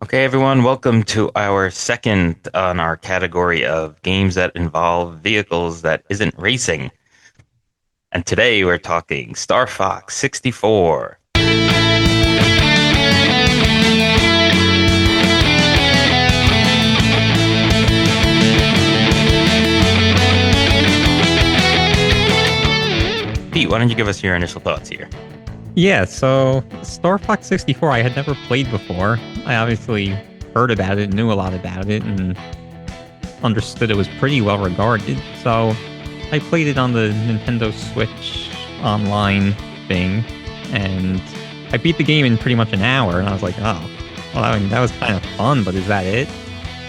Okay, everyone, welcome to our second on our category of games that involve vehicles that isn't racing. And today we're talking Star Fox 64. Pete, why don't you give us your initial thoughts here? Yeah, so Star Fox 64 I had never played before. I obviously heard about it, knew a lot about it, and understood it was pretty well regarded. So I played it on the Nintendo Switch online thing, and I beat the game in pretty much an hour, and I was like, oh, well, I mean, that was kind of fun, but is that it?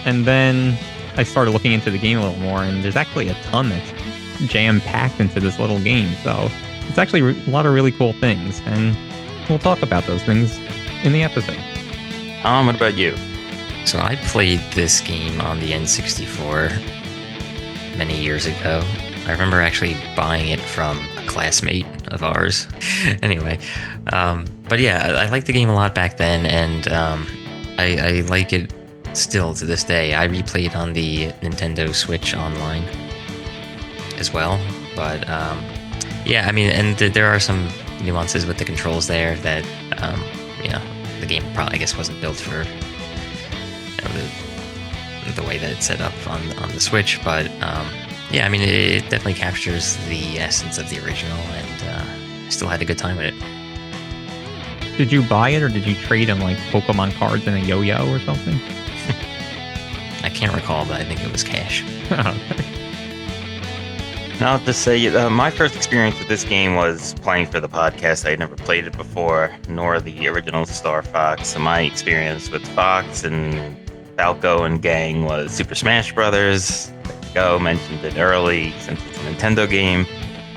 And then I started looking into the game a little more, and there's actually a ton that's jam-packed into this little game, so it's actually a lot of really cool things, and we'll talk about those things in the episode. Tom, what about you? So I played this game on the N64 many years ago. I remember actually buying it from a classmate of ours. Anyway, but yeah, I liked the game a lot back then, and I like it still to this day. I replayed on the Nintendo Switch online as well, but yeah, I mean, and there are some nuances with the controls there that the game probably, I guess, wasn't built for the way that it's set up on the Switch, but yeah, I mean, it definitely captures the essence of the original, and I still had a good time with it. Did you buy it, or did you trade them like Pokemon cards in a yo-yo or something? I can't recall, but I think it was cash. Now, to say, my first experience with this game was playing for the podcast. I had never played it before, nor the original Star Fox. So my experience with Fox and Falco and gang was Super Smash Brothers. There you go, mentioned it early since it's a Nintendo game.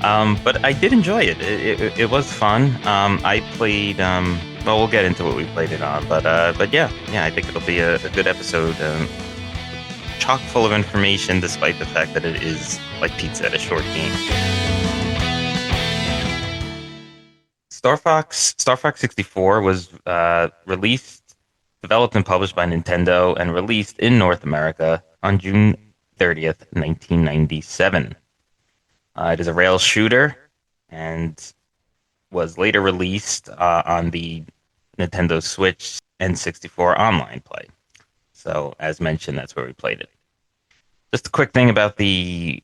But I did enjoy it. It was fun. I played. Well, we'll get into what we played it on, but yeah, I think it'll be a good episode. Chock full of information, despite the fact that it is, like Pete said, a short game. Star Fox 64 was released, developed and published by Nintendo, and released in North America on June 30th, 1997. It is a rail shooter and was later released on the Nintendo Switch N64 online play. So, as mentioned, that's where we played it. Just a quick thing about the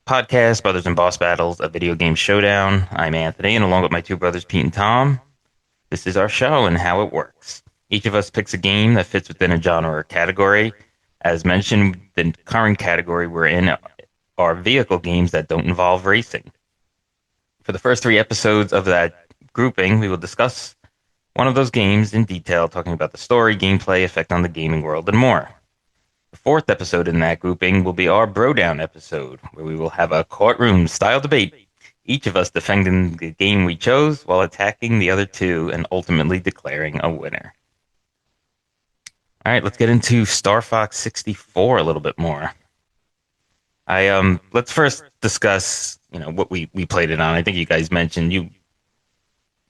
podcast, Brothers and Boss Battles, a video game showdown. I'm Anthony, and along with my two brothers, Pete and Tom, this is our show and how it works. Each of us picks a game that fits within a genre or category. As mentioned, the current category we're in are vehicle games that don't involve racing. For the first 3 episodes of that grouping, we will discuss one of those games in detail, talking about the story, gameplay, effect on the gaming world, and more. The 4th episode in that grouping will be our Bro Down episode, where we will have a courtroom-style debate, each of us defending the game we chose while attacking the other two and ultimately declaring a winner. All right, let's get into Star Fox 64 a little bit more. Let's first discuss, what we played it on. I think you guys mentioned you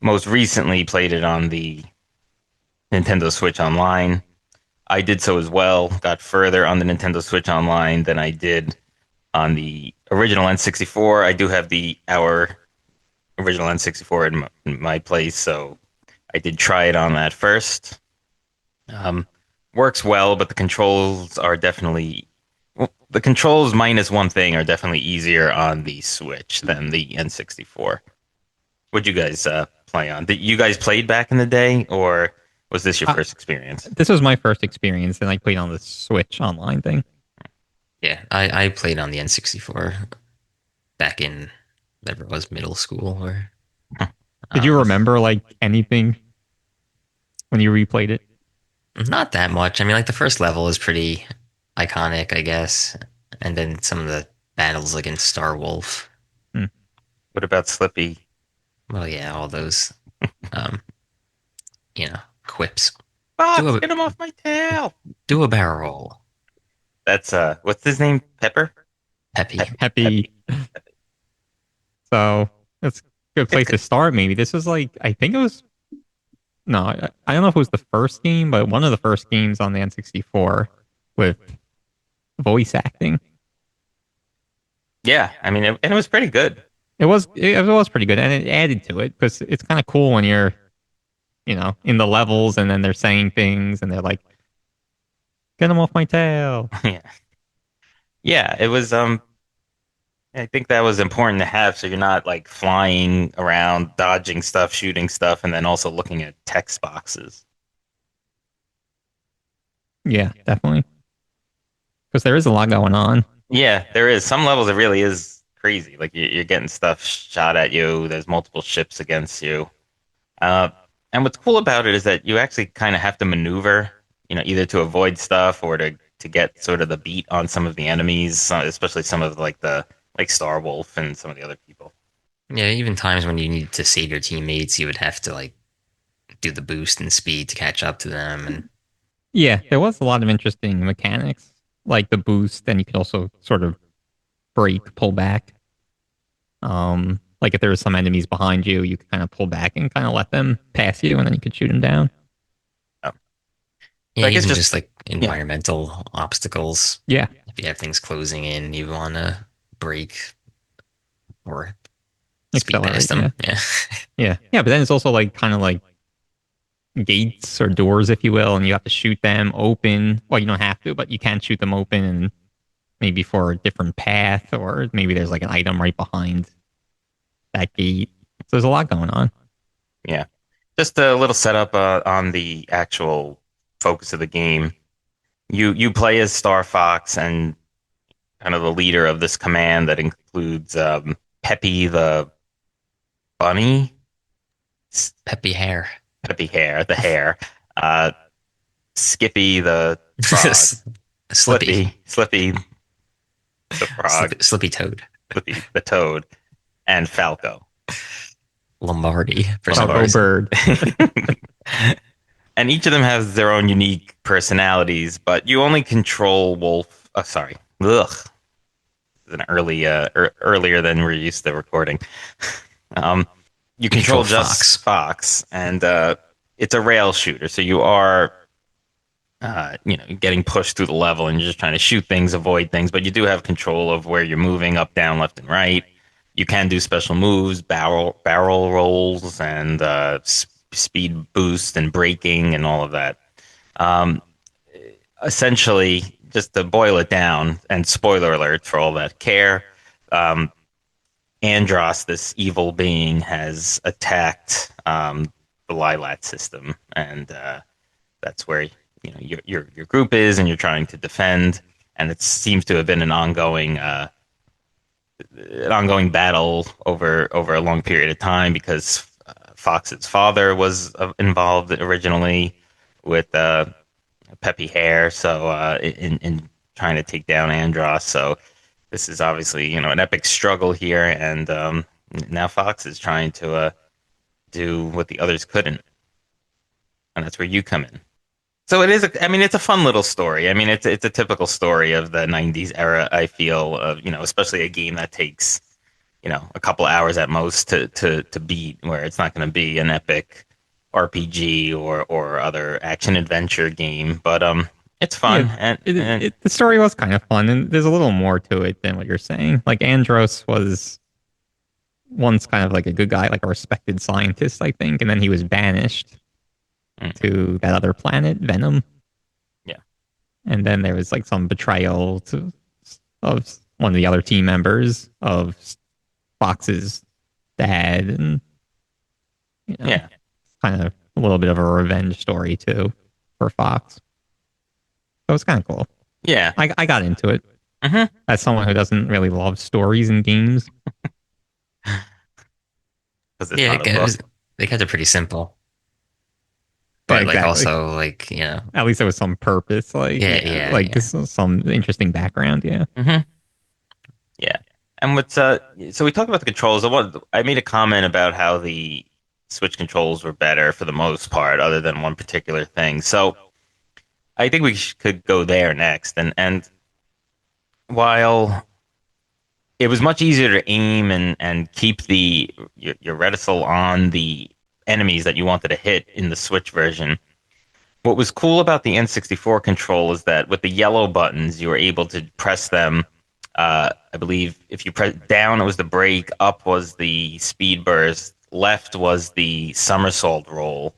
most recently played it on the Nintendo Switch Online. I did so as well, got further on the Nintendo Switch Online than I did on the original N64. I do have our original N64 in my place, so I did try it on that first. Works well, but the controls are definitely... Well, the controls minus one thing are definitely easier on the Switch than the N64. What'd you guys play on? Did you guys played back in the day, or was this your first experience? This was my first experience, and I played on the Switch online thing. Yeah, I played on the N64 back in whatever it was, middle school. Or Did you remember like anything when you replayed it? Not that much. I mean, like the first level is pretty iconic, I guess, and then some of the battles against Star Wolf. What about Slippy? Well, yeah, all those, quips. Fox, get him off my tail! Do a barrel roll. That's what's his name? Pepper? Peppy. Peppy. So that's a good place to start. Maybe this was like, I think it was No, I don't know if it was the first game, but one of the first games on the N64 with voice acting. Yeah, I mean, and it was pretty good. It was pretty good, and it added to it because it's kind of cool when you're in the levels, and then they're saying things, and they're like, "Get them off my tail." Yeah, yeah, it was. I think that was important to have, so you're not like flying around, dodging stuff, shooting stuff, and then also looking at text boxes. Yeah, definitely, because there is a lot going on. Yeah, there is some levels. It really is crazy. Like you're getting stuff shot at you. There's multiple ships against you. Uh, and what's cool about it is that you actually kind of have to maneuver, either to avoid stuff or to get sort of the beat on some of the enemies, especially some of like the like Star Wolf and some of the other people. Yeah, even times when you need to save your teammates, you would have to like do the boost and speed to catch up to them. And Yeah, there was a lot of interesting mechanics, like the boost, and you could also sort of break, pull back. Like if there was some enemies behind you, you could kind of pull back and kind of let them pass you, and then you could shoot them down. Oh. yeah, So I guess even just just like yeah, environmental obstacles. Yeah, If you have things closing in, you want to brake or speed past accelerate. Yeah, them. Yeah. yeah. But then it's also like kind of like gates or doors, if you will, and you have to shoot them open. Well, you don't have to, but you can shoot them open, and maybe for a different path, or maybe there's like an item right behind that gate. So there's a lot going on. yeah. Just a little setup on the actual focus of the game. You play as Star Fox and kind of the leader of this command that includes Peppy the bunny, Peppy Hare. Peppy Hare, the hare, uh, Skippy the frog, Slippy. Slippy the frog, Slippy Toad. Slippy the toad, and Falco. Lombardi for some Falco Lombardi. reason. Bird. And each of them has their own unique personalities, but you only control Wolf. Oh, sorry. Ugh. This is an earlier than we're used to recording. Um, you You control control just Fox. Fox, and it's a rail shooter. So you are, getting pushed through the level, and you're just trying to shoot things, avoid things. But you do have control of where you're moving, up, down, left, and right. You can do special moves, barrel rolls, and speed boost and braking and all of that. Um, Essentially, just to boil it down, and spoiler alert for all that care, um, Andros, this evil being, has attacked the Lylat system, and that's where your group is, and you're trying to defend. And it seems to have been an ongoing battle over a long period of time because Fox's father was involved originally with Peppy Hare, so in trying to take down Andros. So this is obviously an epic struggle here, and now Fox is trying to do what the others couldn't, and that's where you come in. So it is. I mean, it's a fun little story. I mean, it's a typical story of the '90s era. I feel of especially a game that takes a couple hours at most to beat, where it's not going to be an epic RPG or other action adventure game, but it's Yeah, fun and the story was kind of fun, and there's a little more to it than what you're saying. Like Andros was once kind of like a good guy, like a respected scientist, I think, and then he was banished mm, to that other planet, Venom, yeah, and then there was like some betrayal of one of the other team members of Fox's dad, and you know, yeah, kind of a little bit of a revenge story too for Fox. So it's kind of cool. yeah. I got into it Hmm. as someone who doesn't really love stories in games. Because it's Yeah, not a book. they kept it pretty simple, Yeah, but like exactly. also like At least there was some purpose, like yeah. some interesting background. Yeah, Hmm. Yeah. And what's so we talked about the controls. I made a comment about how the Switch controls were better for the most part, other than one particular thing. So I think we could go there next. And while it was much easier to aim and keep your reticle on the enemies that you wanted to hit in the Switch version. What was cool about the N64 control is that with the yellow buttons, you were able to press them. I believe if you press down, it was the brake, up was the speed burst, left was the somersault roll,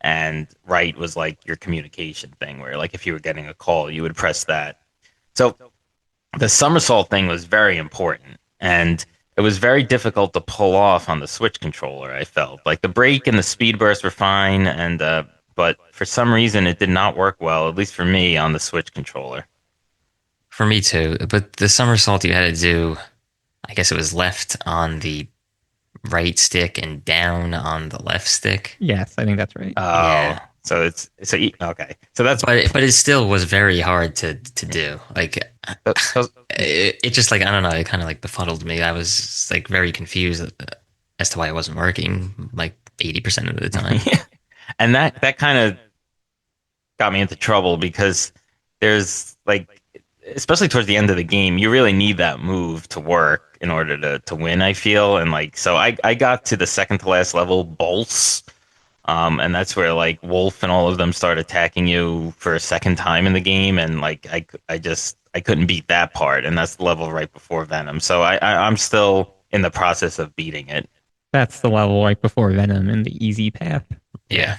and right was like your communication thing, where like if you were getting a call, you would press that. So the somersault thing was very important, and it was very difficult to pull off on the Switch controller. I felt like the brake and the speed burst were fine, and but for some reason it did not work well, at least for me, on the Switch controller. For me too. But the somersault you had to do, I guess it was left on the right stick and down on the left stick. Yes, I think that's right. Oh, Yeah. so okay. So that's But it still was very hard to do. Like so, it just like I don't know, it kind of like befuddled me. I was like very confused as to why it wasn't working like 80% of the time. yeah. And that kind of got me into trouble because there's like, especially towards the end of the game, you really need that move to work in order to win, I feel. And like, so I got to the second to last level, Bolts. And that's where like Wolf and all of them start attacking you for a second time in the game. And like, I couldn't beat that part. And that's the level right before Venom. So I'm still in the process of beating it. That's the level right before Venom in the easy path. Yeah.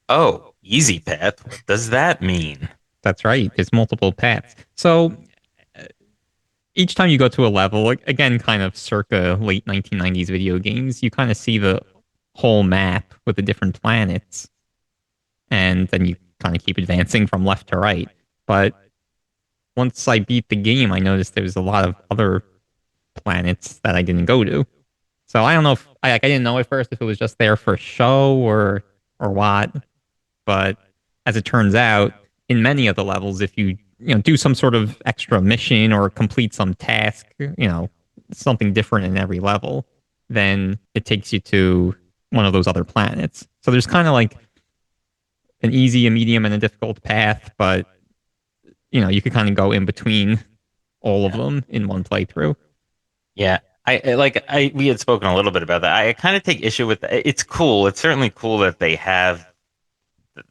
Oh, easy path. What does that mean? That's right. There's multiple paths. So each time you go to a level, again, kind of circa late 1990s video games, you kind of see the whole map with the different planets. And then you kind of keep advancing from left to right. But once I beat the game, I noticed there was a lot of other planets that I didn't go to. So I don't know if I didn't know at first if it was just there for show or what. But as it turns out, in many of the levels, if you do some sort of extra mission or complete some task, something different in every level, then it takes you to one of those other planets. So there's kind of like an easy, a medium, and a difficult path, but you could kind of go in between all of them in one playthrough. Yeah. We had spoken a little bit about that. I kind of take issue with that. It's cool. It's certainly cool that they have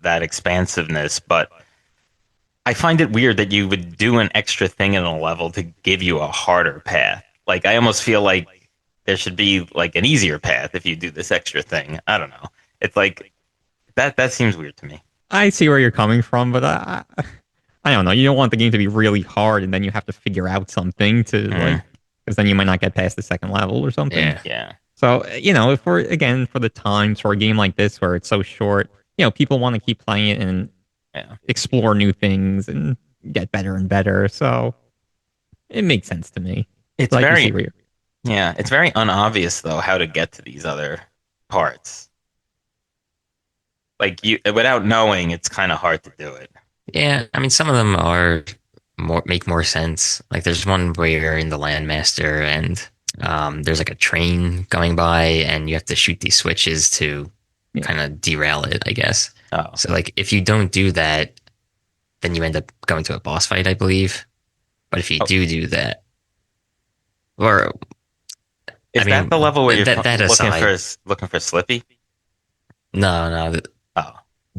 that expansiveness, but I find it weird that you would do an extra thing in a level to give you a harder path. Like I almost feel like there should be like an easier path if you do this extra thing. I don't know. It's like that seems weird to me. I see where you're coming from, but I don't know. You don't want the game to be really hard and then you have to figure out something to like, because then you might not get past the second level or something. Yeah. So, if we're, again, for the times for a game like this where it's so short, people want to keep playing it and explore new things and get better and better. So it makes sense to me. It's it's very unobvious though how to get to these other parts. Like without knowing, it's kind of hard to do it. Yeah, I mean some of them make more sense. Like there's one where you're in the Landmaster and there's like a train going by and you have to shoot these switches to kind of derail it, I guess. Oh. So like if you don't do that, then you end up going to a boss fight, I believe. But if you do that, or is that the level where you're looking for Slippy? No. Oh,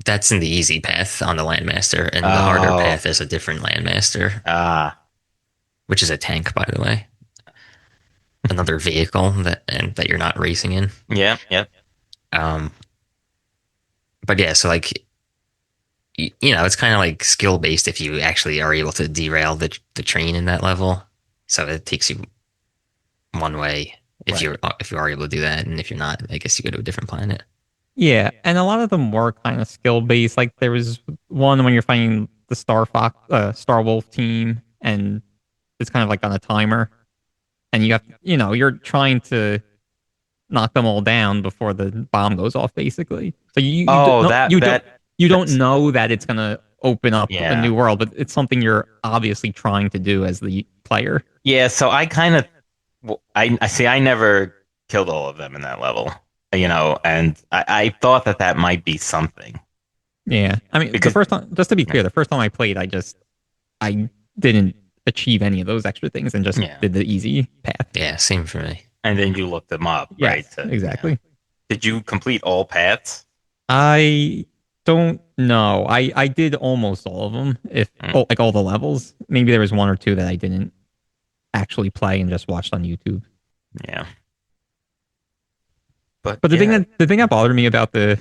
that's in the easy path on the Landmaster, and the harder path is a different Landmaster. Which is a tank, by the way. Another vehicle that you're not racing in. Yeah. But yeah, so like, it's kind of like skill based if you actually are able to derail the train in that level. So it takes you one way if you are able to do that, and if you're not, I guess you go to a different planet. Yeah, and a lot of them were kind of skill based. Like there was one when you're fighting the Star Wolf team, and it's kind of like on a timer, and you have you're trying to knock them all down before the bomb goes off, basically. So you don't know that it's gonna open up a new world, but it's something you're obviously trying to do as the player. Yeah, so I never killed all of them in that level, and I thought that might be something. Yeah, I mean, the first time, just to be clear, the first time I played, I didn't achieve any of those extra things and just did the easy path. Yeah, same for me. And then you looked them up, yes, right? Exactly. Did you complete all paths? I don't know. I did almost all of them. If Mm, oh, like all the levels. Maybe there was one or two that I didn't actually play and just watched on YouTube. yeah, but But yeah, the thing that bothered me about the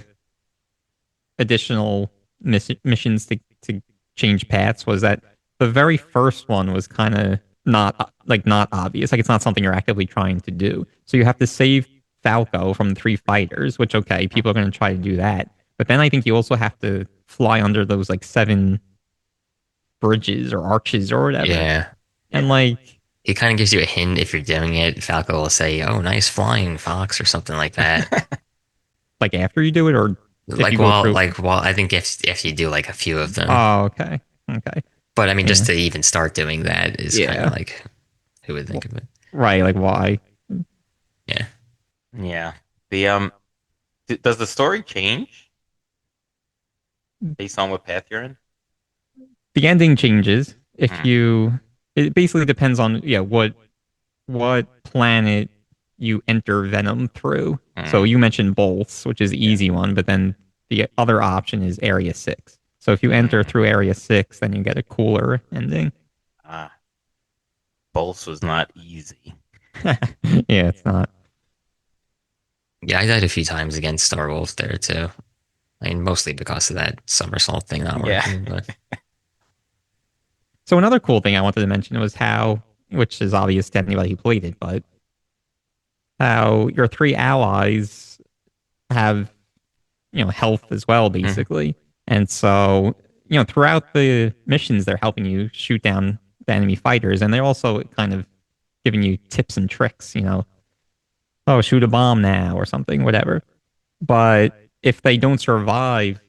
additional missions to change paths was that the very first one was kind of not obvious. Like it's not something you're actively trying to do. So you have to save Falco from the three fighters, which okay, people are going to try to do that. But then I think you also have to fly under those like seven bridges or arches or whatever. Yeah. And yeah, like He kind of gives you a hint if you're doing it. Falco will say, "Oh, nice flying, Fox," or something like that. like after you do it or if you go through. Like while I think if you do like a few of them, Oh, okay. Okay. but I mean, just Yeah. to even start doing that is kind of Yeah. like who would think of it? Right, like why? Yeah. yeah. The does the story change based on what path you're in? The ending changes if Mm, you it basically depends on what planet you enter Venom through. So mm, you mentioned Bolts, which is the yeah. easy one, but then the other option is Area 6. So if you enter Mm, through Area 6, then you get a cooler ending. ah, Bolts was not easy. Yeah, it's not. Yeah, I died a few times against Starwolf there too. I mean, mostly because of that somersault thing not Yeah. working, but So another cool thing I wanted to mention was how, which is obvious to anybody who played it, but how your three allies have health as well, Mm, basically. And so, throughout the missions, they're helping you shoot down the enemy fighters, and they're also kind of giving you tips and tricks, oh, shoot a bomb now or something, whatever. But if they don't survive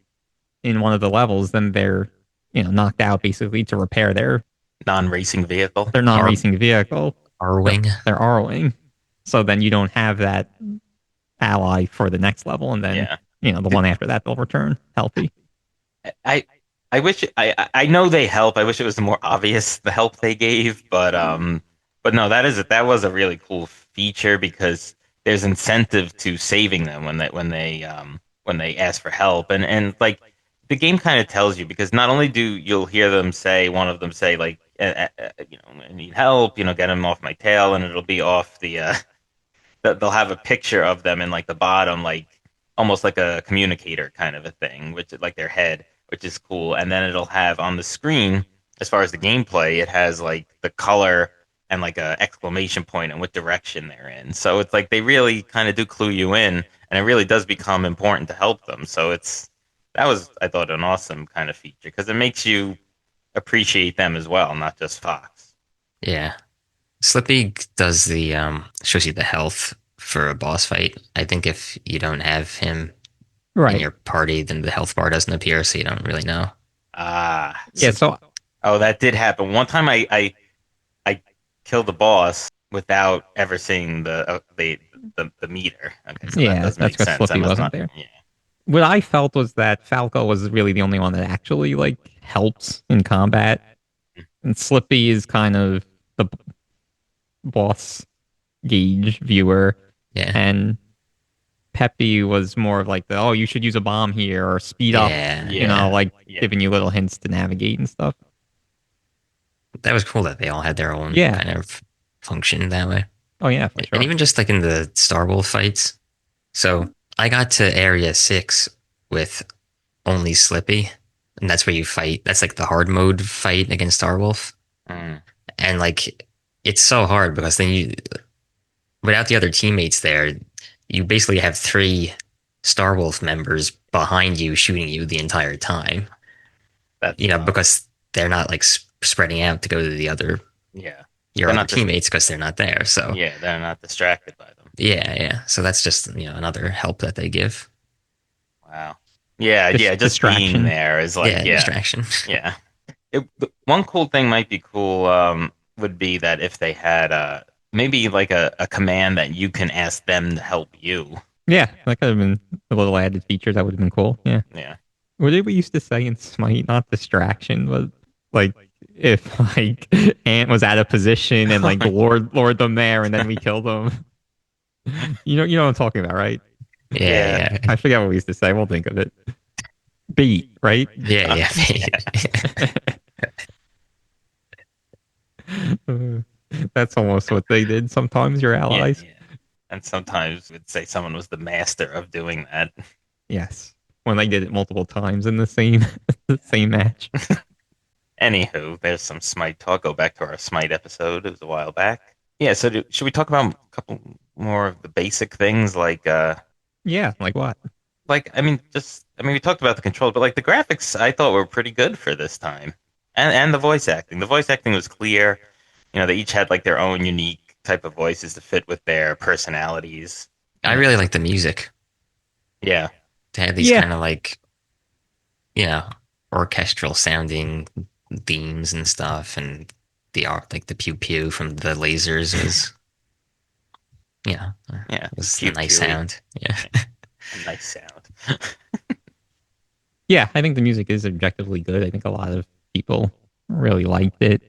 in one of the levels, then they're, knocked out basically to repair non-racing vehicle. their Ar non-racing vehicle, Arwing. their Arwing. So then you don't have that ally for the next level, and then Yeah. the one after that they'll return healthy. I I wish I know they help. I wish it was more obvious the help they gave, but no, that was a really cool feature because there's incentive to saving them when they ask for help and like the game kind of tells you because not only do you'll hear them say one of them say like I need help, get him off my tail and it'll be off they'll have a picture of them in like the bottom, like almost like a communicator kind of a thing, which is like their head, which is cool. And then it'll have on the screen, as far as the gameplay, it has like the color and like a exclamation point and what direction they're in. So it's like they really kind of do clue you in, and it really does become important to help them. So that was I thought an awesome kind of feature because it makes you appreciate them as well, not just Fox. Yeah. Slippy does the shows you the health for a boss fight. I think if you don't have him in Right. your party, then the health bar doesn't appear, so you don't really know. Ah, Yeah. so So oh, that did happen. One time I killed the boss without ever seeing the meter. Okay, so that yeah, does that's make because sense. I Slippy must wasn't not. there. Yeah. What I felt was that Falco was really the only one that actually like helps in combat, and Slippy is kind of the boss gauge viewer, Yeah. and Peppy was more of like the oh you should use a bomb here or speed up, Yeah. Yeah. like Yeah. giving you little hints to navigate and stuff. That was cool that they all had their own Yeah. kind of function that way. Oh yeah, for And sure. even just like in the Star Wolf fights. So I got to Area 6 with only Slippy, and that's where you fight. That's like the hard mode fight against Starwolf. Mm, And like it's so hard because then you without the other teammates there, you basically have three Starwolf members behind you shooting you the entire time. that's Because they're not like spreading out to go to the other yeah. your They're other not dis- teammates because they're not there. So yeah, they're not distracted by them. yeah, yeah. So that's just another help that they give. Wow. Yeah, yeah. Just being Distraction. there is like Yeah, yeah, distraction. yeah. One cool thing might be cool would be that if they had maybe like a command that you can ask them to help you. Yeah, that could have been a little added feature that would have been cool. Yeah. Yeah. What did we used to say in Smite? Not distraction, but like if like Ant was out of position and like lord them there, and then we killed them. You know what I'm talking about, right? Yeah, Yeah. yeah. I forget what we used to say. We'll think of it. Beat, right? Yeah, yeah. That's almost what they did sometimes, your Yeah, allies. yeah. And sometimes we'd say someone was the master of doing that. Yes. When they did it multiple times in the same the same match. Anywho, there's some Smite talk. Go back to our Smite episode. It was a while back. Yeah, so should we talk about a couple more of the basic things Yeah, like what? we talked about the controls, but like the graphics I thought were pretty good for this time. And the voice acting. The voice acting was clear. They each had like their own unique type of voices to fit with their personalities. I really like the music. Yeah. To have these Yeah. kind of like, you know, orchestral sounding themes and stuff, and the art, like the pew pew from the lasers was, Yeah. was a Pew nice pewy. sound. Yeah. A nice sound. Yeah, I think the music is objectively good. I think a lot of people really liked it.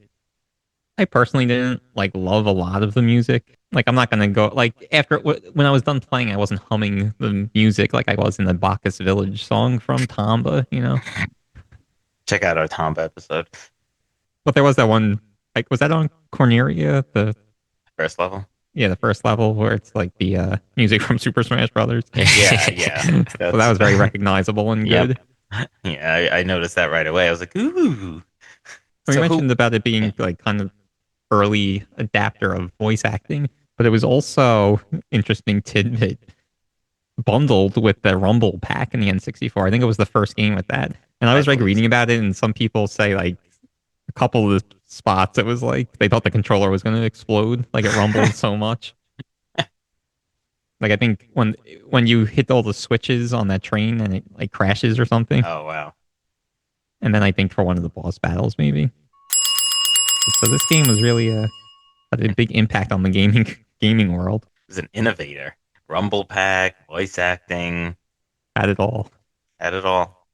I personally didn't like love a lot of the music. Like I'm not gonna go like after when I was done playing, I wasn't humming the music like I was in the Bacchus Village song from Tomba. Check out our Tomba episode. But there was that one like was that on Corneria? First level. The first level where it's like the music from Super Smash Brothers. Yeah, yeah. So that was very recognizable and Yep. good. Yeah, I noticed that right away. I was like, ooh. We So who? mentioned about it being like kind of early adapter of voice acting, but it was also interesting tidbit bundled with the Rumble pack in the N64. I think it was the first game with that. And I I was like believe reading so. about it, and some people say like a couple of the spots, it was like they thought the controller was going to explode, like it rumbled so much. Like I think when you hit all the switches on that train and it like crashes or something, Oh wow. and then I think for one of the boss battles maybe. So this game was really had a big impact on the gaming world. He was an innovator. Rumble pack, voice acting, Had it all. had it all.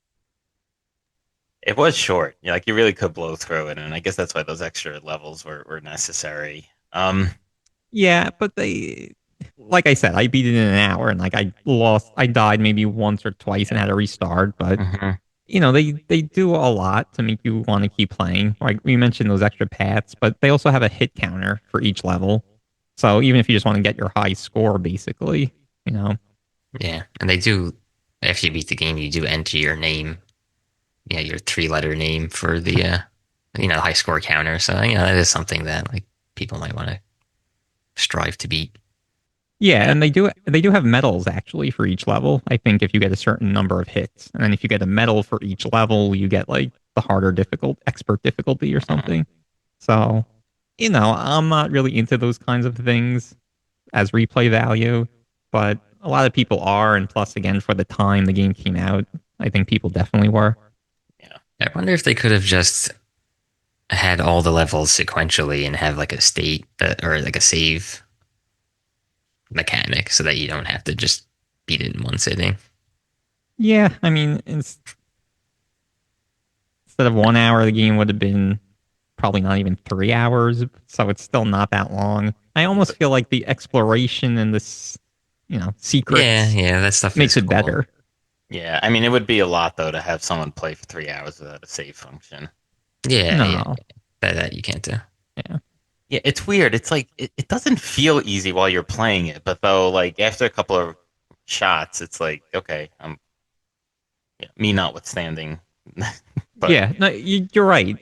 It was short. Like you really could blow through it, and I guess that's why those extra levels were necessary. Yeah, but they, like I said, I beat it in an hour, and like I died maybe once or twice and had to restart. But mhm. they do a lot to make you want to keep playing. Like we mentioned those extra paths, but they also have a hit counter for each level. So even if you just want to get your high score, basically, you know, Yeah. And they do, after you beat the game, you do enter your name, your 3 letter name for the, high score counter. So, that is something that like people might want to strive to beat. yeah, Yeah. and they do have medals actually for each level. I think if you get a certain number of hits, and then if you get a medal for each level, you get like the harder expert difficulty or something. So, I'm not really into those kinds of things as replay value, but a lot of people are, and plus again for the time the game came out, I think people definitely were. Yeah. I wonder if they could have just had all the levels sequentially and have like a state or like a save mechanic so that you don't have to just beat it in one sitting. Yeah, I mean, instead of 1 hour, the game would have been probably not even 3 hours, so it's still not that long. I almost feel like the exploration and this, secrets Yeah, that stuff makes is it cool. better. Yeah. I mean, it would be a lot though to have someone play for 3 hours without a save function. Yeah. No, That you can't do. yeah, Yeah, it's weird. It's like it doesn't feel easy while you're playing it, but though, like after a couple of shots, it's like okay, me notwithstanding, but yeah. No, you're right.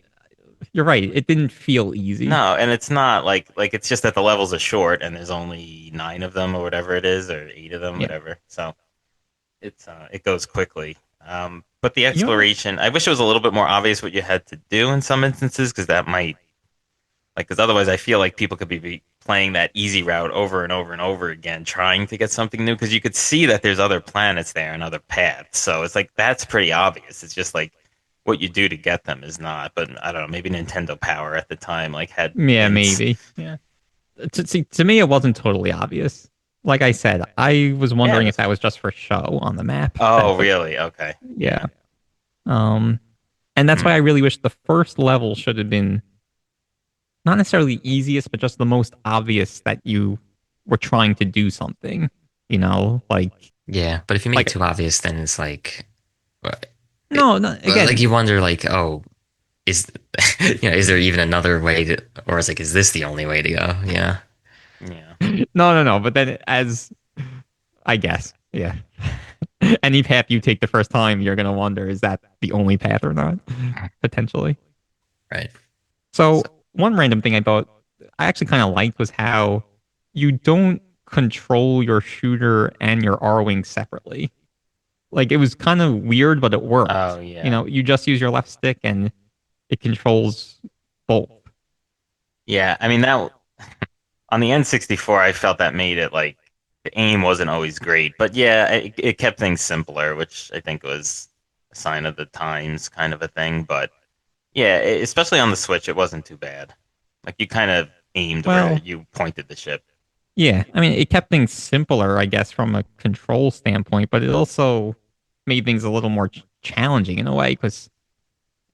You're right. It didn't feel easy. no, and it's not like it's just that the levels are short and there's only 9 of them or whatever it is, or 8 of them, Yeah, whatever. So it goes quickly. But the you know, exploration, I wish it was a little bit more obvious what you had to do in some instances, because that might because otherwise I feel like people could be playing that easy route over and over and over again, trying to get something new, because you could see that there's other planets there and other paths. So it's like that's pretty obvious. It's just like what you do to get them is not. But I don't know, maybe Nintendo Power at the time like had yeah, hints. maybe. Yeah. To me, it wasn't totally obvious. Like I said, I was Yeah. wondering if that was just for show on the map. Oh, really? Okay. Yeah. Um, and that's Hmm. why I really wish the first level should have been not necessarily the easiest, but just the most obvious that you were trying to do something. Like Yeah, but if you make it Like, too obvious, then it's like, well, no, no, like again, you wonder, like, oh, is is there even another way to, or is like, is this the only way to go? Yeah, Yeah. no. But then, as I guess, yeah, any path you take the first time, you're gonna wonder, is that the only path or not? Potentially. right. So So, one random thing I thought I actually kind of liked was how you don't control your shooter and your Arwing separately. Like it was kind of weird, but it Oh worked. You yeah. know, you just use your left stick and it controls both. Yeah. I mean that on the N64, I felt that made it like the aim wasn't always great, but yeah, it kept things simpler, which I think was a sign of the times, kind of a thing. But yeah, especially on the Switch, it wasn't too bad. Like you kind of aimed where Well, you pointed the ship. yeah, I mean, it kept things simpler, I guess, from a control standpoint, but it also made things a little more challenging in a way because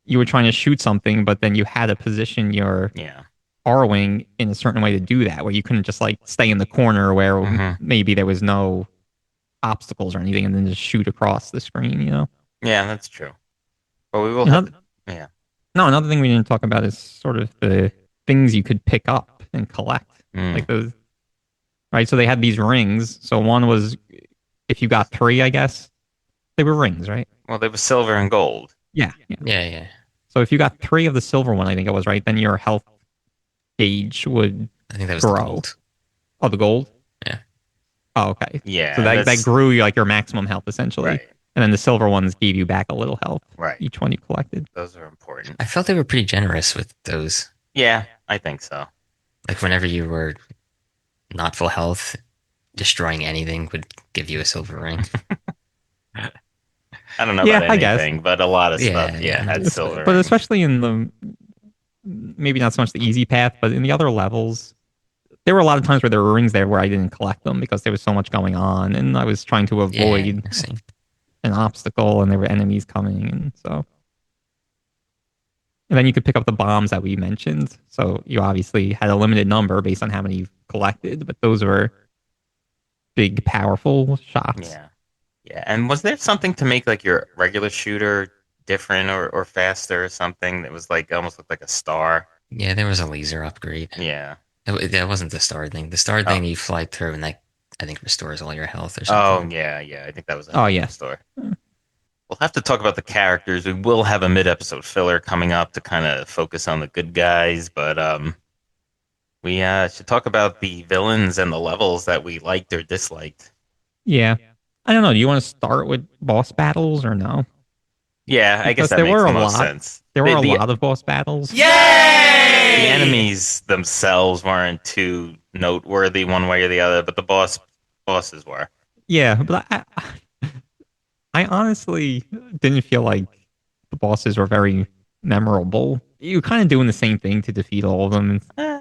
you were trying to shoot something, but then you had to position your Yeah. Arwing in a certain way to do that, where you couldn't just like stay in the corner where Hmm. maybe there was no obstacles or anything and then just shoot across the screen, you know? Yeah, that's true. But we will have to. Another, Yeah. no, another thing we didn't talk about is sort of the things you could pick up and collect. Mm. Like those, right? So they had these rings. So one was if you got three, I guess, they were rings, right? Well, they were silver and gold. Yeah. yeah, yeah. So if you got three of the silver one, I think it was right, then your health gauge would I think that was the grow. gold. Oh, the gold? Yeah, Oh, okay. So Yeah, that that's grew like your maximum health essentially. right. And then the silver ones gave you back a little health, Right. each one you collected. Those are important. I felt they were pretty generous with those. Yeah, I think so. Like whenever you were not full health, destroying anything would give you a silver ring. I don't know Yeah, about I guess. anything, but a lot of stuff, Yeah, yeah, yeah. had silver But rings. especially in the maybe not so much the easy path, but in the other levels, there were a lot of times where there were rings there where I didn't collect them because there was so much going on, and I was trying to Yeah, avoid see. an obstacle, and there were enemies coming, and so. And then you could pick up the bombs that we mentioned. So you obviously had a limited number based on how many you've collected, but those were big, powerful shots. Yeah. Yeah. And was there something to make like your regular shooter different or faster or something that was like almost looked like a star? Yeah, there was a laser upgrade. Yeah. That wasn't the star thing. The star Oh. thing you fly through and that I think restores all your health or Oh, something. yeah, yeah. I think that was a Oh health yeah, restore. We'll have to talk about the characters. We will have a mid-episode filler coming up to kind of focus on the good guys, but we should talk about the villains and the levels that we liked or disliked. yeah. I don't know. Do you want to start with boss battles or no? Yeah, I guess Because that there makes were the a most lot. sense. There were a lot of boss battles. The enemies themselves weren't too noteworthy one way or the other, but the bosses were. Yeah, but I honestly didn't feel like the bosses were very memorable. You were kind of doing the same thing to defeat all of them. Eh,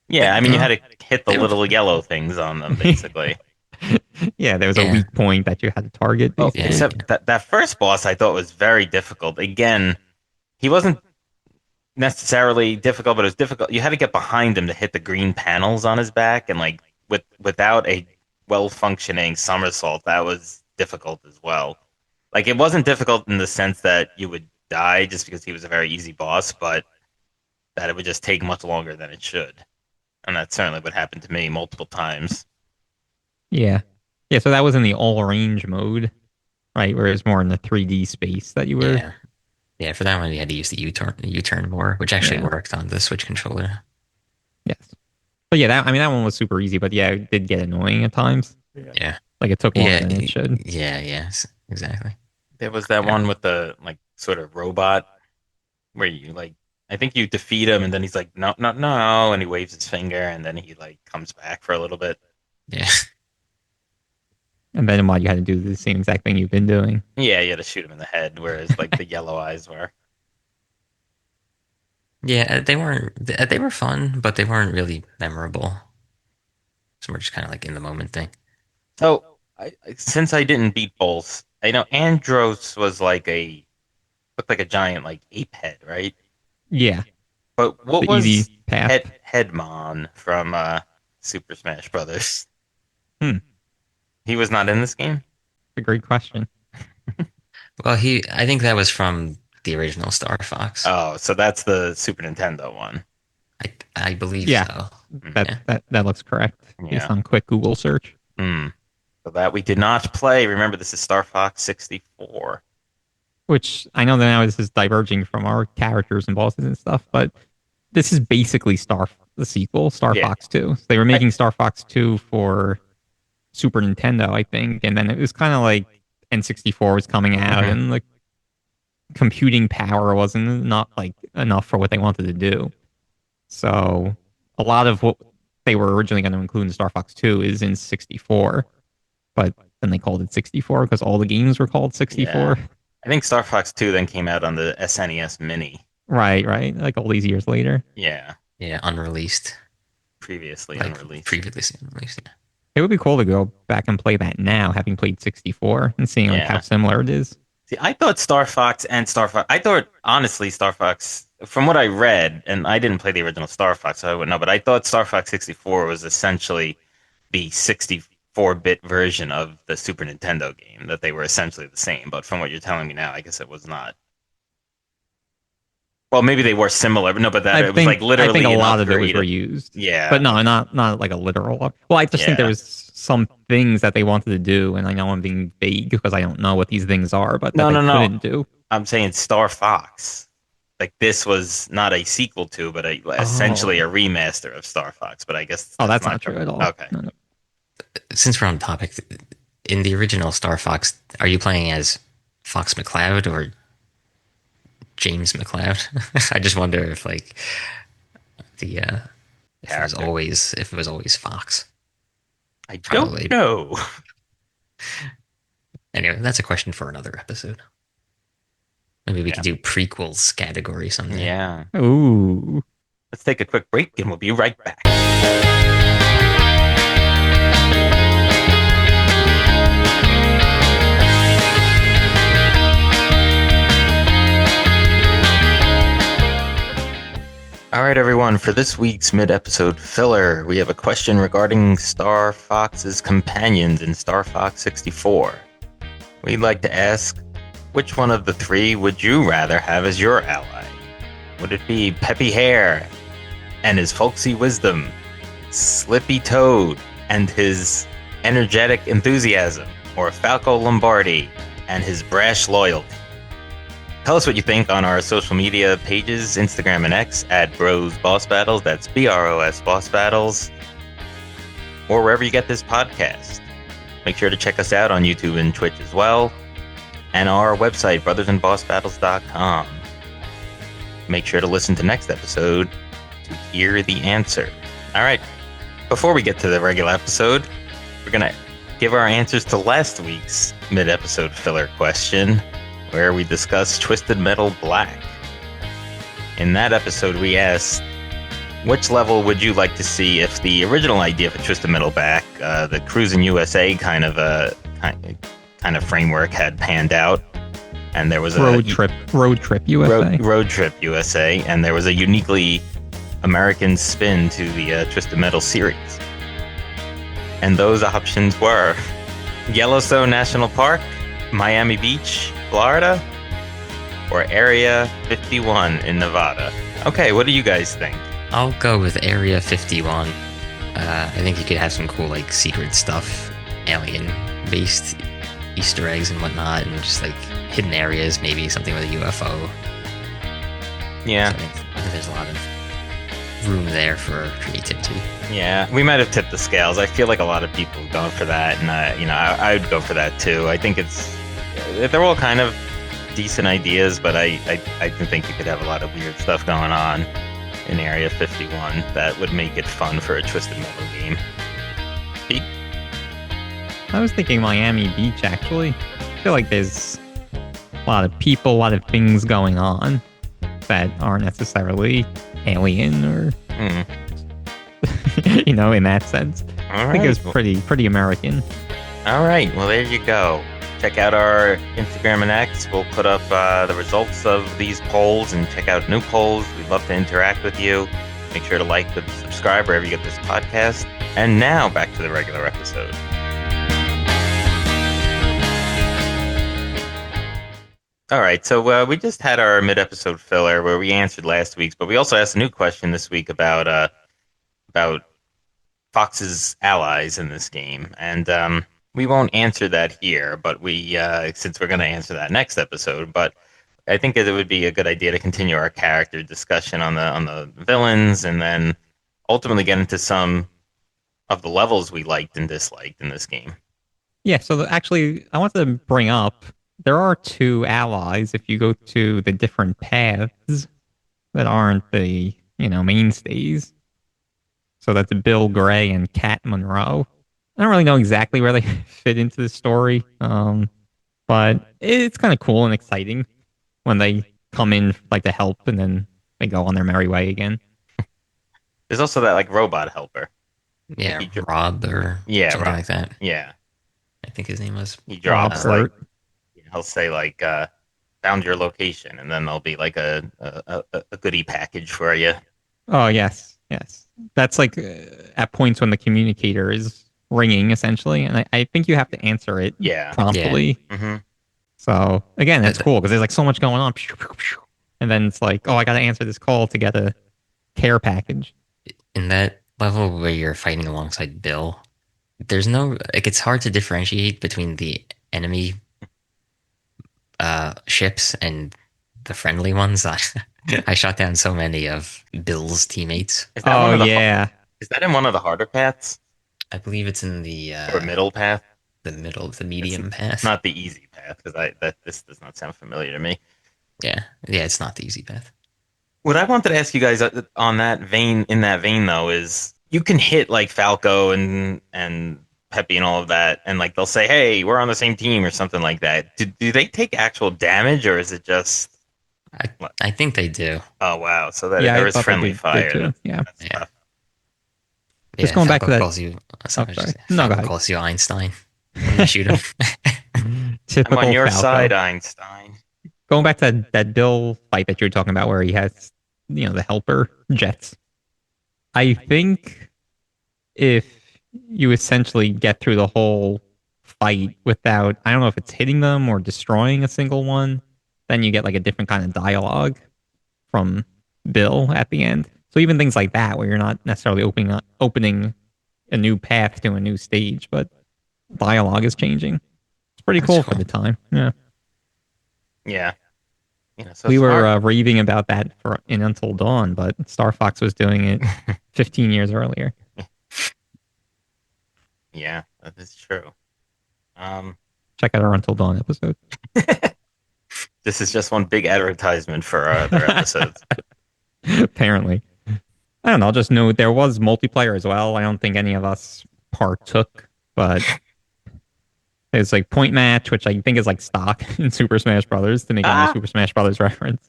They, yeah, I mean you they, had to hit the they were, little yellow things on them basically. Yeah, there was a yeah, weak point that you had to target, Oh, yeah, basically. except that first boss I thought was very difficult. Again, he wasn't necessarily difficult, but it was difficult. You had to get behind him to hit the green panels on his back, and like without a well functioning somersault, that was difficult as well. Like it wasn't difficult in the sense that you would die just because he was a very easy boss, but that it would just take much longer than it should. And that's certainly what happened to me multiple times. Yeah. Yeah, so that was in the all range mode, right? Where it's more in the 3D space that you were. yeah, yeah. For that one, you had to use the U-turn more, which actually Yeah. worked on the Switch controller. Yes. But yeah, that one was super easy, but yeah, it did get annoying at times. Yeah, Like it took longer yeah, than it should. yeah, yes, exactly. There was that Yeah, one with the like sort of robot where you like I think you defeat him and then he's like no no no and he waves his finger and then he like comes back for a little bit. yeah, And then while you had to do the same exact thing you've been doing. Yeah, you had to shoot him in the head, whereas like the yellow eyes were. yeah. They were fun, but they weren't really memorable. So we're just kind of like in the moment thing. So since I didn't beat both, I know Andros was like a looked like a giant like ape head, right? Yeah, But what the was easy path. Headmon from Super Smash Brothers? Hmm. He was not in this game? A great question. Well, I think that was from the original Star Fox. Oh, so that's the Super Nintendo one. I believe Yeah. so. That Yeah. that looks correct based Yeah. on quick Google search. Hmm. So that we did not play. Remember, this is Star Fox 64. Which I know that now this is diverging from our characters and bosses and stuff, but this is basically the sequel, Star Yeah. Fox 2. So they were making Star Fox 2 for Super Nintendo, I think, and then it was kind of like N64 was coming out, Mhm. and the computing power wasn't not like enough for what they wanted to do. So a lot of what they were originally going to include in Star Fox 2 is in 64, but then they called it 64 because all the games were called 64. Yeah. I think Star Fox 2 then came out on the SNES Mini. Right. Like all these years later. Yeah. Yeah, unreleased. Previously Like unreleased. previously unreleased. Yeah. It would be cool to go back and play that now, having played 64 and seeing like Yeah. how similar it is. See, I thought I thought, honestly, Star Fox, from what I read, and I didn't play the original Star Fox, so I wouldn't know, but I thought Star Fox 64 was essentially the 64-bit version of the Super Nintendo game, that they were essentially the same. But from what you're telling me now, I guess it was not. Well, maybe they were similar, but no, but that it was like literally I think a an lot of it was upgrade. reused. Yeah. But no, not like a literal. Well, I just think there Yeah. was some things that they wanted to do, and I know I'm being vague because I don't know what these things are, but that No, they no. couldn't do. I'm saying Star Fox. Like this was not a sequel to, but essentially a remaster of Star Fox. But I guess Oh, that's not true at all. Okay. No. Since we're on topic, in the original Star Fox, are you playing as Fox McCloud or James McCloud? I just wonder if like the if it was Character. always Fox. I Probably. don't know. Anyway, that's a question for another episode. Maybe we Yeah. could do prequels category someday. Yeah. Ooh. Let's take a quick break and we'll be right back. All right, everyone. For this week's mid-episode filler, we have a question regarding Star Fox's companions in Star Fox 64. We'd like to ask, which one of the three would you rather have as your ally? Would it be Peppy Hare and his folksy wisdom, Slippy Toad and his energetic enthusiasm, or Falco Lombardi and his brash loyalty? Tell us what you think on our social media pages, Instagram and X, at Bros Boss Battles, that's BROS Boss Battles, or wherever you get this podcast. Make sure to check us out on YouTube and Twitch as well, and our website, brothersandbossbattles.com. Make sure to listen to next episode to hear the answer. All right, before we get to the regular episode, we're going to give our answers to last week's mid-episode filler question, where we discussed Twisted Metal Black. In that episode, we asked, which level would you like to see if the original idea for Twisted Metal Black, the Cruisin' USA kind of framework, had panned out, and there was a Road Trip USA. Road Trip USA, and there was a uniquely American spin to the Twisted Metal series. And those options were Yellowstone National Park, Miami Beach, Florida, or Area 51 in Nevada. Okay, what do you guys think? I'll go with Area 51. I think you could have some cool like secret stuff, alien-based Easter eggs and whatnot, and just like hidden areas, maybe something with a UFO. Yeah, So I think there's a lot of room there for creativity. yeah, we might have tipped the scales. I feel like a lot of people are going for that, and I would go for that too. I think they're all kind of decent ideas, but I think you could have a lot of weird stuff going on in Area 51 that would make it fun for a Twisted Metal game. Pete? I was thinking Miami Beach, actually. I feel like there's a lot of people, a lot of things going on that aren't necessarily alien or, in that sense. All I think it was right. pretty American. All right, well, there you go. Check out our Instagram and X. We'll put up the results of these polls and check out new polls. We'd love to interact with you. Make sure to like and subscribe wherever you get this podcast. And now back to the regular episode. All right, so we just had our mid-episode filler where we answered last week's, but we also asked a new question this week about Fox's allies in this game, and we won't answer that here, but we since we're going to answer that next episode, but I think it would be a good idea to continue our character discussion on the villains, and then ultimately get into some of the levels we liked and disliked in this game. Yeah, so actually, I want to bring up there are two allies if you go to the different paths that aren't the, mainstays. So that's Bill Gray and Cat Monroe. I don't really know exactly where they fit into the story, but it's kind of cool and exciting when they come in like to help and then they go on their merry way again. There's also that like robot helper. Yeah, He dro- Rob or yeah, something like that. yeah. I think his name was. He Rob drops like Hurt. he'll say like found your location, and then there'll be like a goodie package for you. Oh yes, yes. That's like at points when the communicator is ringing essentially, and I think you have to answer it Yeah. Yeah. promptly. Hmm. So again, Uh, it's cool because there's like so much going on, and then it's like, oh, I got to answer this call to get a care package. In that level where you're fighting alongside Bill, there's no like it's hard to differentiate between the enemy ships and the friendly ones. I shot down so many of Bill's teammates. Is that Oh one of the yeah, is that in one of the harder paths I believe it's in or middle path? the middle, the It's medium path. not the easy path because I that this does not sound familiar to me. Yeah, yeah, it's not the easy path. What I wanted to ask you guys on that vein, in that vein though, is you can hit like Falco and Peppy and all of that, and like they'll say, "Hey, we're on the same team" or something like that. Do they take actual damage, or is it just? I I think they do. Oh wow, so that yeah. I there is thought they friendly did fire. too. Yeah. That's Yeah, tough. Just yeah. going back to Falco that. calls you. Oh, Sorry, sorry. No, go Falco ahead. calls you Einstein when you shoot him. I'm on Typical your Falco. side, Einstein. Going back to that Bill fight that you were talking about, where he has, the helper jets. I think if you essentially get through the whole fight without, I don't know if it's hitting them or destroying a single one, then you get like a different kind of dialogue from Bill at the end. So even things like that, where you're not necessarily opening a new path to a new stage, but dialogue is changing. It's pretty That's cool for cool. the time. Yeah. Yeah, so We were smart. raving about that in Until Dawn, but Star Fox was doing it 15 years earlier. Yeah, that is true. Um, Check out our Until Dawn episode. this is just one big advertisement for our other episodes. Apparently. I don't know. I'll just know there was multiplayer as well. I don't think any of us partook, but it's like point match, which I think is like stock in Super Smash Brothers to make any Ah, Super Smash Brothers reference.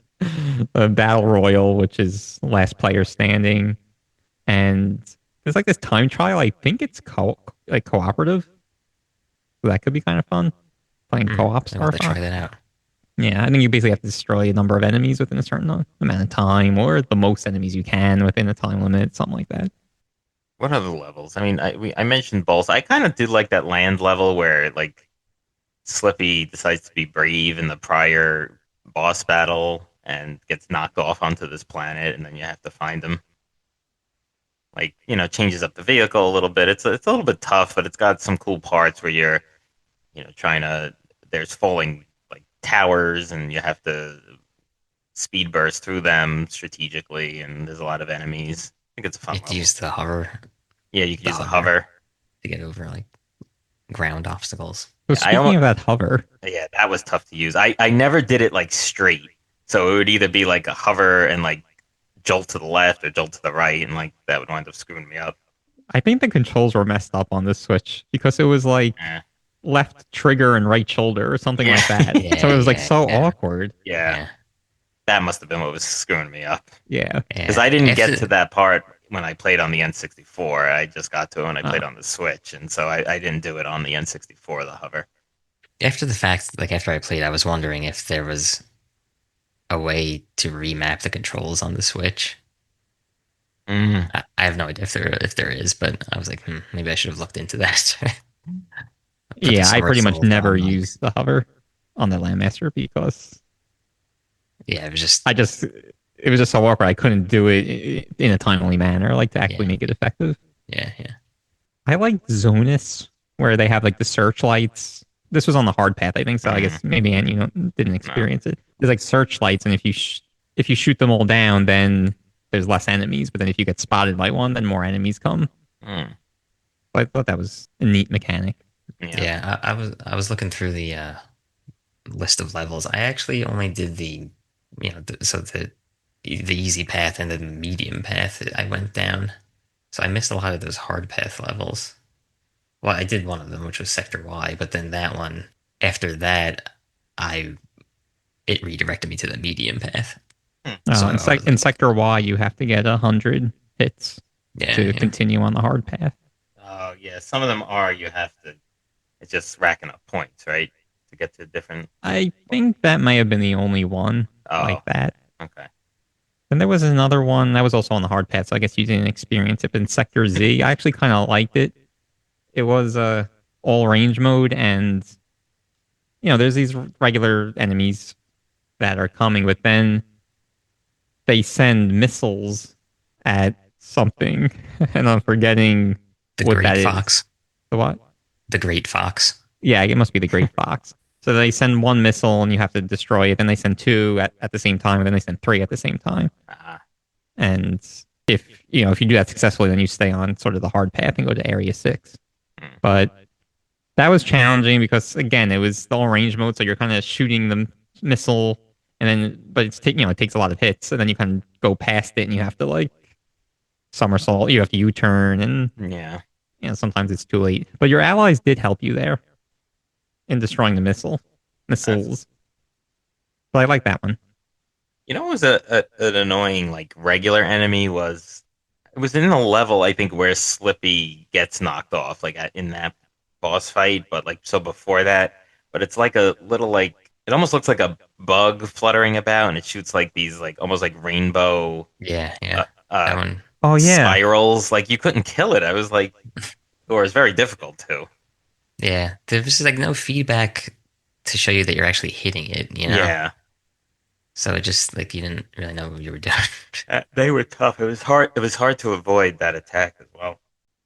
Battle Royal, which is last player standing, and there's like this time trial. I think it's cooperative. So that could be kind of fun. Playing co-op I want Star to try Fox. that out. Yeah, I think you basically have to destroy a number of enemies within a certain amount of time, or the most enemies you can within a time limit, something like that. what are the levels? I mean, I mentioned both. I kind of did like that land level where like Slippy decides to be brave in the prior boss battle and gets knocked off onto this planet, and then you have to find him. Like, changes up the vehicle a little bit. It's a little bit tough, but it's got some cool parts where you're, trying to. There's falling like towers, and you have to speed burst through them strategically, and there's a lot of enemies. I think it's a You fun have to level. use the hover Yeah, you can the use the hover. hover. to get over like ground obstacles. So Yeah, speaking of that hover, yeah, that was tough to use. I never did it like straight. So it would either be like a hover and like jolt to the left or jolt to the right, and like that would wind up screwing me up. I think the controls were messed up on this Switch because it was like Eh. left trigger and right shoulder or something like Yeah. that. Yeah, So it was like yeah, so yeah. awkward. Yeah, Yeah, that must have been what was screwing me up. Yeah. Because yeah. I didn't After, get to that part when I played on the N64. I just got to it when I played Uh, on the Switch, and so I didn't do it on the N64, the hover. after the fact, like after I played, I was wondering if there was a way to remap the controls on the Switch. Mm. I have no idea if there is, but I was like, maybe I should have looked into that. Put the Yeah, I pretty Source much Soul never on, like, used the hover on the Landmaster because Yeah, it was just I just it was just so awkward. I couldn't do it in a timely manner, like to actually yeah, make it effective. yeah, yeah. I like Zonus, where they have like the searchlights. This was on the hard path, I think. So I Mm, guess maybe and didn't no. experience it. There's like searchlights, and if you shoot them all down, then there's less enemies. But then if you get spotted by one, then more enemies come. Mm, So I thought that was a neat mechanic. yeah. Yeah, I was looking through the list of levels. I actually only did the easy path and the medium path that I went down. So I missed a lot of those hard path levels. Well, I did one of them, which was Sector Y, but then that one, after that, I it redirected me to the medium path. Hmm. So In, I was in like, Sector Y, you have to get 100 hits yeah, to yeah, continue on the hard path. Oh, yeah. Some of them are you have to. It's just racking up points, right, to get to different. I think that may have been the only one Oh, like that. okay. And there was another one that was also on the hard path, so I guess you didn't experience it. But in Sector Z, I actually kind of liked it. It was all range mode, and there's these regular enemies that are coming, but then they send missiles at something, and I'm forgetting the what Great that is. Fox, The what? the Great Fox. Yeah, it must be the Great Fox. So they send one missile and you have to destroy it. Then they send two at the same time, and then they send three at the same time. Ah, And if you do that successfully, then you stay on sort of the hard path and go to Area 6. mm, But that was challenging because again, it was the all range mode, so you're kind of shooting the missile, and then but it takes a lot of hits, and then you kind of go past it, and you have to like somersault, you have to U-turn, and yeah. sometimes it's too late. But your allies did help you there in destroying the That's, missiles. But I like that one. what was an annoying like regular enemy was it was in the level I think where Slippy gets knocked off like in that boss fight, but like so before that, but it's like a little like it almost looks like a bug fluttering about and it shoots like these like almost like rainbow Yeah, uh, yeah. That uh one. Oh yeah, spirals. Like you couldn't kill it. I was like, or it's very difficult to. Yeah, there was like no feedback to show you that you're actually hitting it. Yeah. So it just like you didn't really know what you were doing. They were tough. It was hard. It was hard to avoid that attack as well.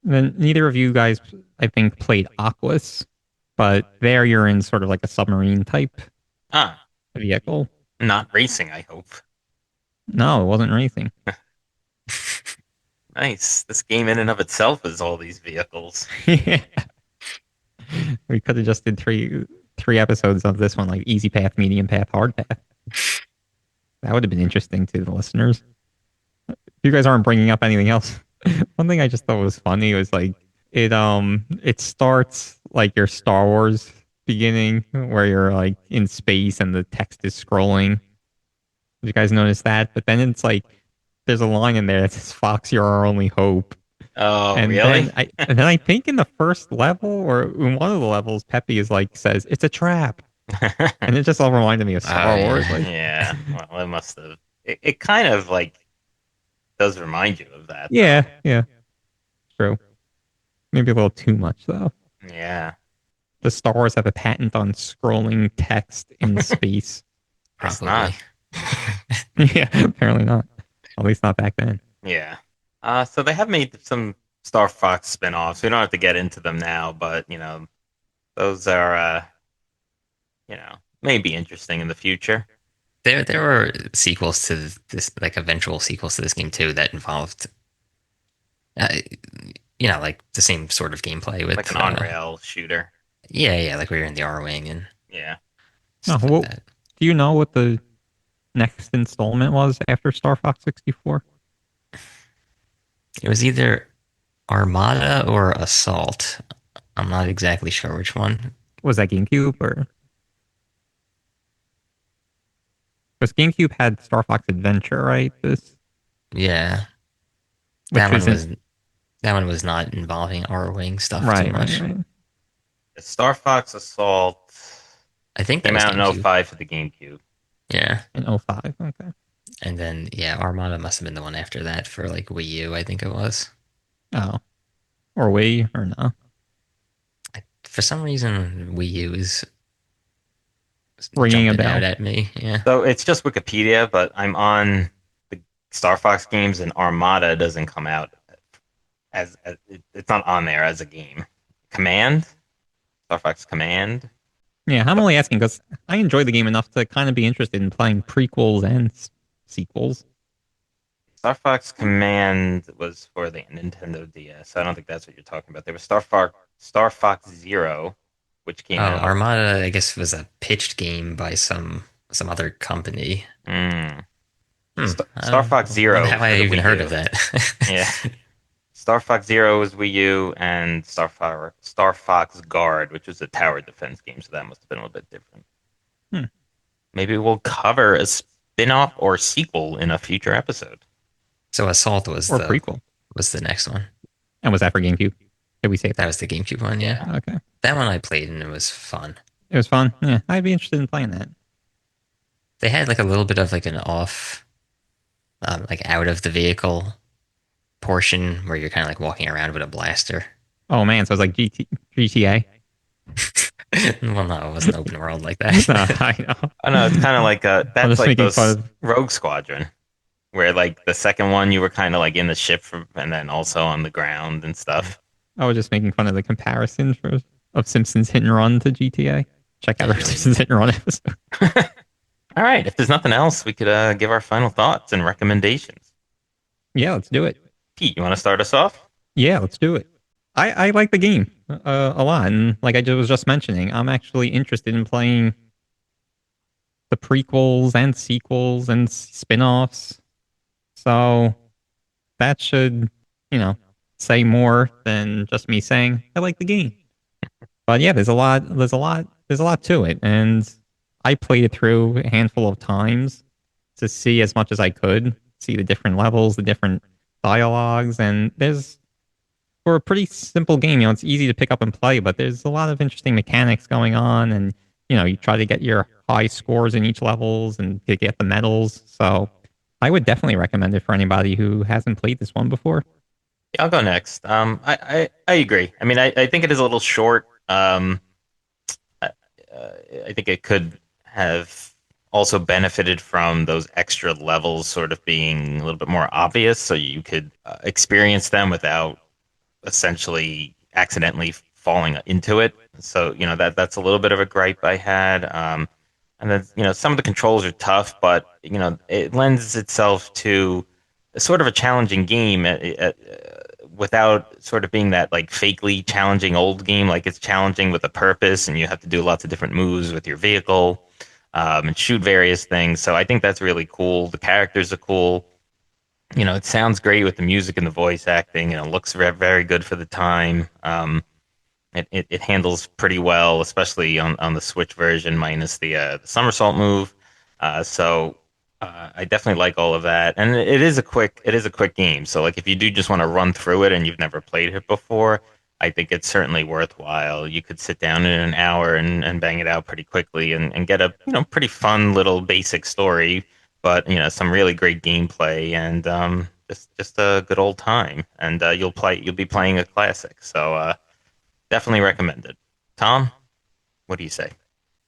then neither of you guys, I think, played Aquas, but there you're in sort of like a submarine type Ah, vehicle. not racing, I hope. No, it wasn't racing. Nice. This game in and of itself is all these vehicles. Yeah. We could have just did three episodes of this one, like easy path, medium path, hard path. That would have been interesting to the listeners. You guys aren't bringing up anything else. One thing I just thought was funny was like it starts like your Star Wars beginning where you're like in space and the text is scrolling. Did you guys notice that? But then it's like there's a line in there that says "Fox, you're our only hope." Oh, And really? then I think in the first level or in one of the levels, Peppy is like says it's a trap, and it just all reminded me of Oh Star Wars. yeah. Like, Yeah. Well, it must have. It kind of like does remind you of that, yeah, though. yeah, true. Maybe a little too much though. Yeah. Does Star Wars have a patent on scrolling text in space? Guess Probably. not. Yeah, apparently not. At least not back then. Yeah. So they have made some Star Fox spin-offs. We don't have to get into them now, but those are maybe interesting in the future. There were sequels to this, like eventual sequels to this game too, that involved, uh, like the same sort of gameplay Like with, an on-rail shooter. yeah, yeah, like we were in the Arwing and Yeah. Oh, stuff like well, that. do you know what the next installment was after Star Fox 64? It was either Armada or Assault. I'm not exactly sure which one. Was that GameCube or? Because GameCube had Star Fox Adventure, right? Yeah, Which that one was in, was that one was not involving Arwing stuff too right, right, much. right. Star Fox Assault I think that came was out in GameCube. '05 for the GameCube. Yeah, In '05. Okay. and then yeah, Armada must have been the one after that for like Wii U. I think it was. Oh, or Wii or no? For some reason, Wii U is ringing a jumping bell. out at me. Yeah. So it's just Wikipedia, but I'm on the Star Fox games, and Armada doesn't come out as it's not on there as a game. Command, Star Fox Command. Yeah, I'm only asking because I enjoy the game enough to kind of be interested in playing prequels and sequels. Star Fox Command was for the Nintendo DS. I don't think that's what you're talking about. There was Star Fox Zero, which came Oh, out. Armada, I guess, was a pitched game by some other company. Mm. Hmm. Star Fox Zero. How I for the even Wii heard U. of that? Yeah. Star Fox Zero was Wii U, and Star Fox Guard, which was a tower defense game, so that must have been a little bit different. Hmm. Maybe we'll cover a spin-off or sequel in a future episode. So Assault was Or prequel. the next one. And was that for GameCube? Did we say That that? was the GameCube one, yeah. Okay. That one I played and it was fun. It was fun. Yeah, I'd be interested in playing that. They had like a little bit of like an off, like out of the vehicle portion where you're kind of like walking around with a blaster. Oh man, so it's like GTA. Well, no, it wasn't open world like No, that. I know. I know it's kind of like I'm that's just like making those fun of. Rogue Squadron, where like the second one you were kind of like in the ship and then also on the ground and stuff. I was just making fun of the comparison of Simpsons Hit and Run to GTA. Check out our Simpsons Hit and Run episode. All right, if there's nothing else, we could give our final thoughts and recommendations. Yeah, let's do it. Pete, you want to start us off? Yeah, let's do it. I like the game a lot, and like I was just mentioning, I'm actually interested in playing the prequels and sequels and spin-offs. So that should, say more than just me saying I like the game. But yeah, there's a lot to it, and I played it through a handful of times to see as much as I could, see the different levels, the different dialogues, and for a pretty simple game, it's easy to pick up and play, but there's a lot of interesting mechanics going on, and you try to get your high scores in each levels and to get the medals. So I would definitely recommend it for anybody who hasn't played this one before. Yeah, I'll go next. I agree. I mean, I think it is a little short. I think it could have also benefited from those extra levels sort of being a little bit more obvious, so you could experience them without essentially accidentally falling into it. So that's a little bit of a gripe I had. And then some of the controls are tough, but it lends itself to a sort of a challenging game without sort of being that like fakely challenging old game. Like it's challenging with a purpose, and you have to do lots of different moves with your vehicle and shoot various things. So I think that's really cool. The characters are cool. It sounds great with the music and the voice acting, and it looks very good for the time. It handles pretty well, especially on the Switch version, minus the somersault move. So I definitely like all of that, and it is a quick game. So like if you do just want to run through it and you've never played it before, I think it's certainly worthwhile. You could sit down in an hour and bang it out pretty quickly and get a pretty fun little basic story, but some really great gameplay and just a good old time. And you'll be playing a classic. So definitely recommend it. Tom, what do you say?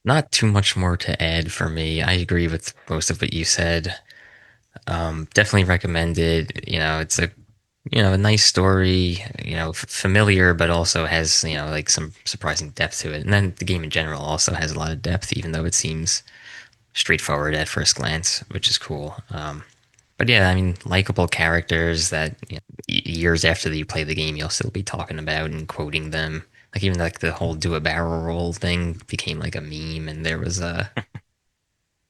Not too much more to add for me. I agree with most of what you said. Definitely recommended. It's a nice story. Familiar, but also has like some surprising depth to it. And then the game in general also has a lot of depth, even though it seems straightforward at first glance, which is cool. But yeah, I mean, likable characters that years after you play the game, you'll still be talking about and quoting them. Like even like the whole do a barrel roll thing became like a meme, and there was a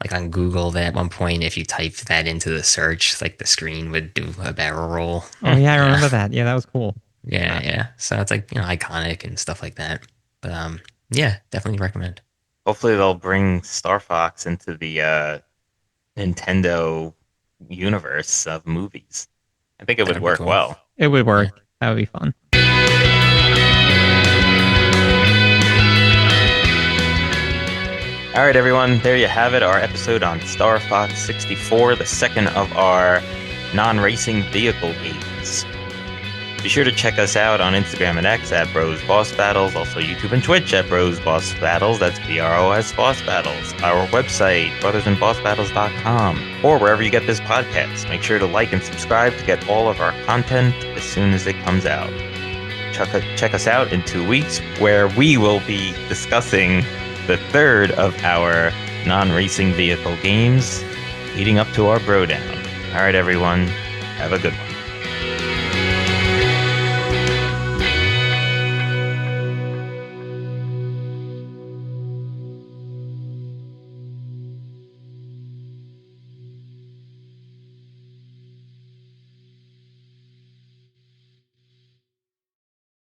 like on Google that at one point if you typed that into the search, like the screen would do a barrel roll. Oh yeah, I remember that. Yeah, that was cool. Yeah. So it's like iconic and stuff like that. But yeah, definitely recommend. Hopefully they'll bring Star Fox into the Nintendo universe of movies. I think it would work cool. well. It would work. Yeah. That would be fun. All right, everyone. There you have it. Our episode on Star Fox 64, the second of our non-racing vehicle games. Be sure to check us out on Instagram and X at Bros Boss Battles, also YouTube and Twitch at Bros Boss Battles. That's BROS Boss Battles. Our website, brothersandbossbattles.com, or wherever you get this podcast. Make sure to like and subscribe to get all of our content as soon as it comes out. Check us out in 2 weeks, where we will be discussing the third of our non-racing vehicle games leading up to our Bro Down. All right, everyone, have a good one.